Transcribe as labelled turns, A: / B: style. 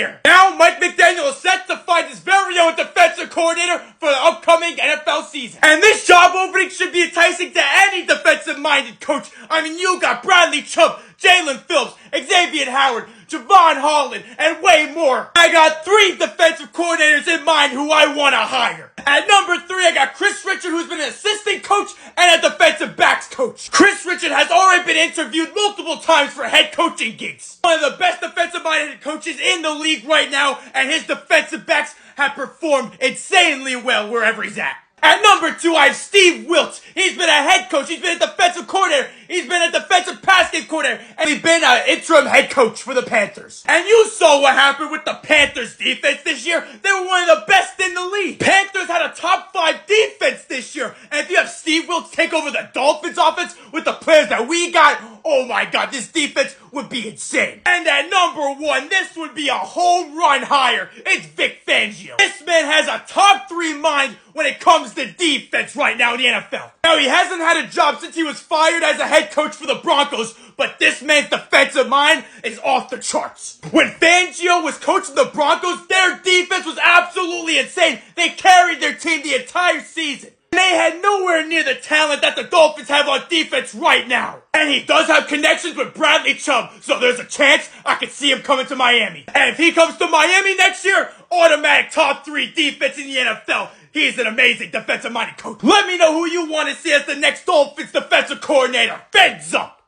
A: year. Now, Mike McDaniel is set to find his very own defensive coordinator for the upcoming NFL season. And this job opening should be enticing to any defensive-minded coach. I mean, you got Bradley Chubb, Jalen Phillips, Xavier Howard, Javon Holland, and way more. I got 3 defensive coordinators in mind who I want to hire. At number 3, I got Chris Richard, who's been an assistant coach and a defensive backs coach. Chris Richard has already been interviewed multiple times for head coaching gigs. One of the best defensive-minded coaches in the league right now, and his defensive backs have performed insanely well wherever he's at. At number 2, I have Steve Wilkes. He's been a head coach. He's been a defensive coordinator. He's been a defensive pass game coordinator. And he's been an interim head coach for the Panthers. And you saw what happened with the Panthers defense this year. They were one of the best in the league. Panthers had a top 5 defense this year. And if you have Steve Wilkes take over the Dolphins offense with the players that we got, oh my God, this defense would be insane. And at number 1, this would be a home run hire. It's Vic Fangio. This man has a top 3 mind when it comes to defense right now in the NFL. Now, he hasn't had a job since he was fired as a head coach for the Broncos, but this man's defensive mind is off the charts. When Fangio was coaching the Broncos, their defense was absolutely insane. They carried their team the entire season. They had nowhere near the talent that the Dolphins have on defense right now. And he does have connections with Bradley Chubb, so there's a chance I could see him coming to Miami. And if he comes to Miami next year, automatic top 3 defense in the NFL. He's an amazing defensive-minded coach. Let me know who you want to see as the next Dolphins defensive coordinator. Feds up!